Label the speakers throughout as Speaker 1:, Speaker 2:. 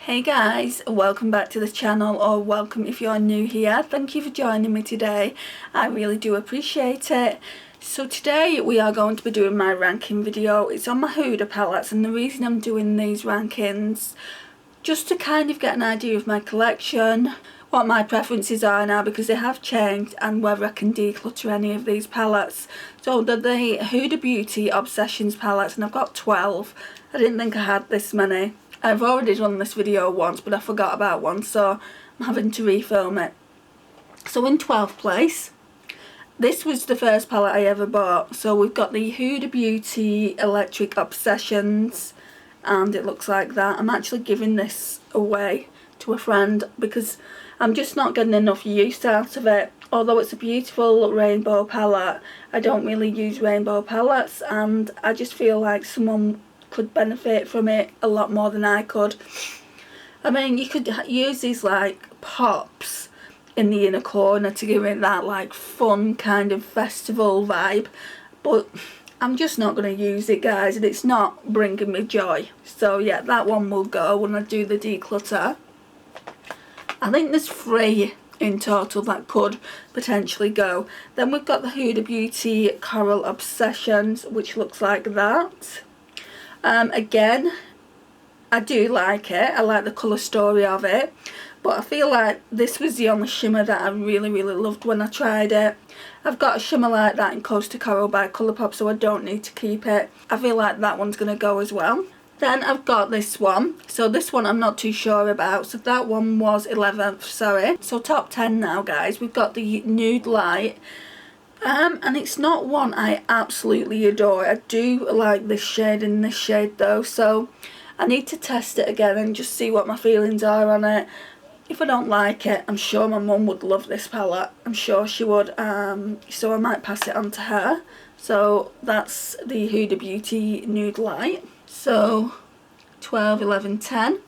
Speaker 1: Hey guys, welcome back to the channel, or welcome if you're new here. Thank you for joining me today. I really do appreciate it. So today we are going to be doing my ranking video. It's on my Huda palettes, and the reason I'm doing these rankings, just to kind of get an idea of my collection, what my preferences are now, because they have changed, and whether I can declutter any of these palettes. So they're the Huda Beauty Obsessions palettes, and I've got 12. I didn't think I had this many. I've already done this video once, but I forgot about one, so I'm having to refilm it. So in 12th place, this was the first palette I ever bought. So we've got the Huda Beauty Electric Obsessions, and it looks like that. I'm actually giving this away to a friend because I'm just not getting enough use out of it. Although it's a beautiful rainbow palette, I don't really use rainbow palettes, and I just feel like someone could benefit from it a lot more than I could. I mean, you could use these like pops in the inner corner to give it that like fun kind of festival vibe, but I'm just not going to use it, guys, and it's not bringing me joy. So yeah, that one will go when I do the declutter. I think there's 3 in total that could potentially go. Then we've got the Huda Beauty Coral Obsessions, which looks like that. Again, I do like it. I like the colour story of it, but I feel like this was the only shimmer that I really loved when I tried it. I've got a shimmer like that in Coast to Coral by Colourpop, so I don't need to keep it. I feel like that one's going to go as well. Then I've got this one. So this one I'm not too sure about. So that one was 11th, sorry. So top 10 now, guys. We've got the Nude Light. And it's not one I absolutely adore. I do like this shade and this shade though, so I need to test it again and just see what my feelings are on it. If I don't like it, I'm sure my mum would love this palette. I'm sure she would. So I might pass it on to her. So that's the Huda Beauty Nude Light. So 12, 11, 10.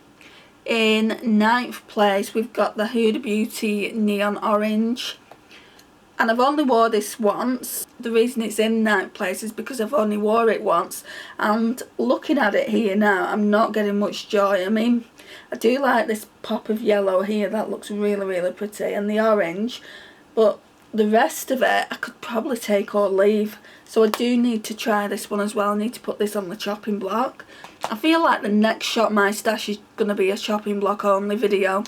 Speaker 1: In 9th place we've got the Huda Beauty Neon Orange. And I've only wore this once. The reason it's in 9th place is because I've only wore it once. And looking at it here now, I'm not getting much joy. I mean, I do like this pop of yellow here. That looks really pretty. And the orange. But the rest of it, I could probably take or leave. So I do need to try this one as well. I need to put this on the chopping block. I feel like the next Shop My Stash is going to be a chopping block only video.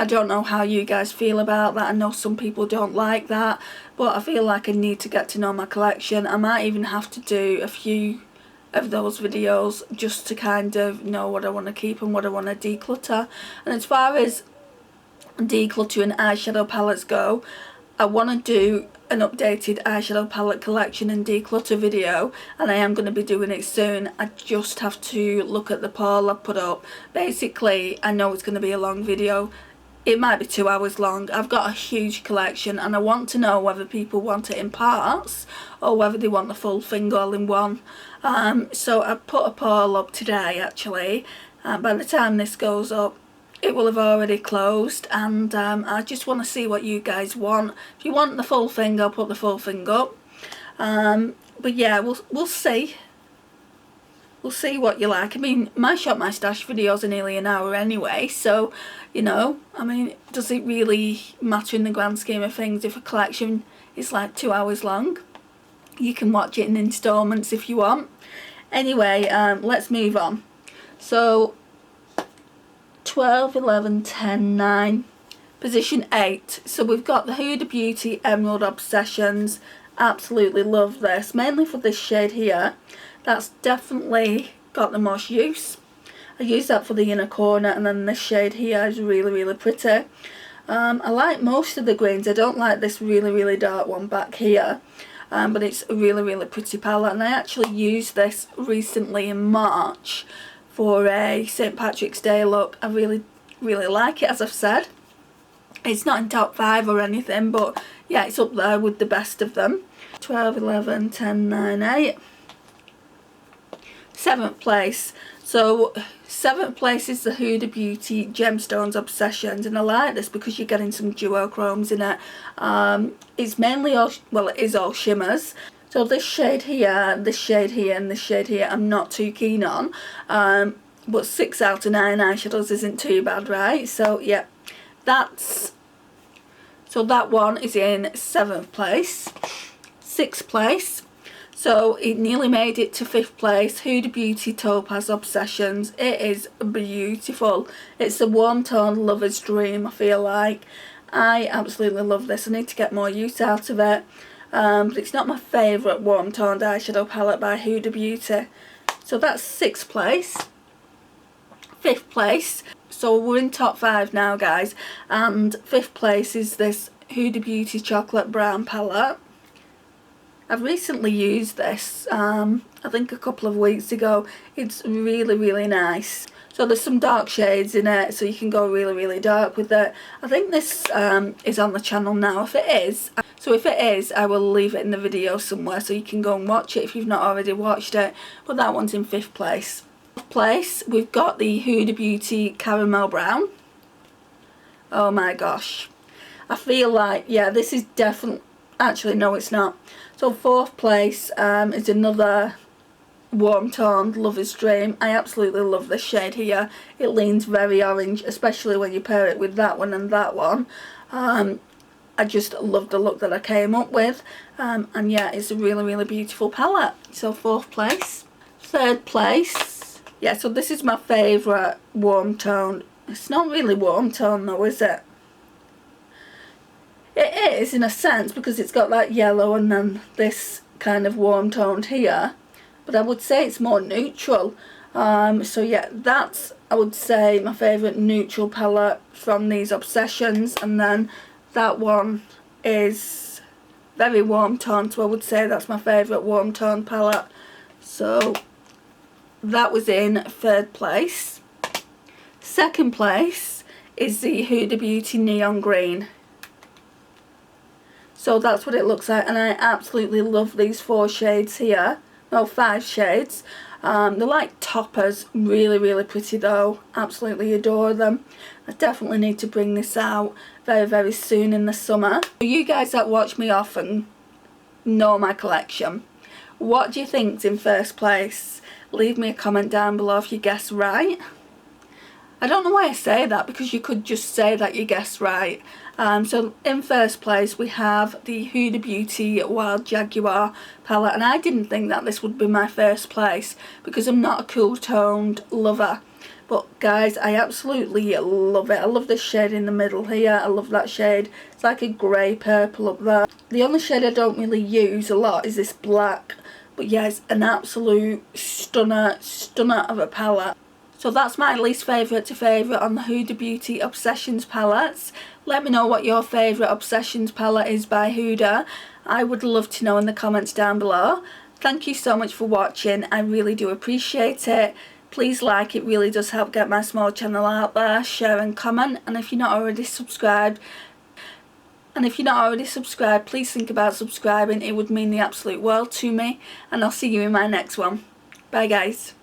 Speaker 1: I don't know how you guys feel about that. I know some people don't like that, but I feel like I need to get to know my collection. I might even have to do a few of those videos just to kind of know what I want to keep and what I want to declutter. And as far as decluttering eyeshadow palettes go, I want to do an updated eyeshadow palette collection and declutter video, and I am going to be doing it soon. I just have to look at the poll I've put up. Basically, I know it's going to be a long video. It might be 2 hours long. I've got a huge collection, and I want to know whether people want it in parts or whether they want the full thing all in one. So I put a poll up today actually. By the time this goes up, it will have already closed, and I just want to see what you guys want. If you want the full thing, I'll put the full thing up. But yeah, we'll see. We'll see what you like. I mean, my Shop My Stash videos are nearly an hour anyway, so, you know, I mean, does it really matter in the grand scheme of things if a collection is like 2 hours long? You can watch it in installments if you want. Anyway, let's move on. So 12, 11, 10, 9. Position 8. So we've got the Huda Beauty Emerald Obsessions. Absolutely love this, mainly for this shade here. That's definitely got the most use. I use that for the inner corner, and then this shade here is really pretty. I like most of the greens. I don't like this really dark one back here, but it's a really pretty palette, and I actually used this recently in March for a St. Patrick's Day look. I really like it, as I've said. It's not in top 5 or anything, but yeah, it's up there with the best of them. 12, 11, 10, 9, 8. 7th place. So 7th place is the Huda Beauty Gemstones Obsessions, and I like this because you're getting some duochromes in it. It's mainly all, well, it is all shimmers. So this shade here, this shade here, and this shade here I'm not too keen on. but 6 out of 9 eyeshadows isn't too bad, right? So yeah, so that one is in 7th place. 6th place, so it nearly made it to 5th place, Huda Beauty Topaz Obsessions. It is beautiful. It's a warm tone lover's dream, I feel like. I absolutely love this. I need to get more use out of it. But it's not my favourite warm toned eyeshadow palette by Huda Beauty. So that's 6th place. 5th place. So we're in top 5 now, guys. And 5th place is this Huda Beauty Chocolate Brown palette. I've recently used this, I think a couple of weeks ago. It's really, really nice. So there's some dark shades in it, so you can go really, really dark with it. I think this is on the channel now. If it is, I will leave it in the video somewhere so you can go and watch it if you've not already watched it. But that one's in 5th place. 4th place, we've got the Huda Beauty Caramel Brown. Oh my gosh. I feel like, yeah, this is definitely, actually no it's not. So 4th place is another warm toned lover's dream. I absolutely love this shade here. It leans very orange, especially when you pair it with that one and that one. I just love the look that I came up with, and yeah, it's a really, really beautiful palette. So 4th place. 3rd place, yeah, so this is my favourite warm tone. It's not really warm tone though, is it? It is in a sense, because it's got that yellow and then this kind of warm toned here. But I would say it's more neutral. So yeah, that's, I would say, my favourite neutral palette from these Obsessions. And then that one is very warm toned, so I would say that's my favourite warm toned palette. So that was in 3rd place. 2nd place is the Huda Beauty Neon Green. So that's what it looks like, and I absolutely love these 4 shades here. Well, 5 shades. They're like toppers. Really, really pretty though. Absolutely adore them. I definitely need to bring this out very, very soon in the summer. For you guys that watch me often know my collection. What do you think's in 1st place? Leave me a comment down below if you guess right. I don't know why I say that, because you could just say that you guessed right. So in 1st place we have the Huda Beauty Wild Jaguar palette, and I didn't think that this would be my 1st place because I'm not a cool toned lover. But guys, I absolutely love it. I love this shade in the middle here. I love that shade. It's like a grey purple up there. The only shade I don't really use a lot is this black. But yeah, it's an absolute stunner of a palette. So that's my least favourite to favourite on the Huda Beauty Obsessions palettes. Let me know what your favourite Obsessions palette is by Huda. I would love to know in the comments down below. Thank you so much for watching. I really do appreciate it. Please like, it really does help get my small channel out there. Share and comment. And if you're not already subscribed, please think about subscribing. It would mean the absolute world to me. And I'll see you in my next one. Bye guys.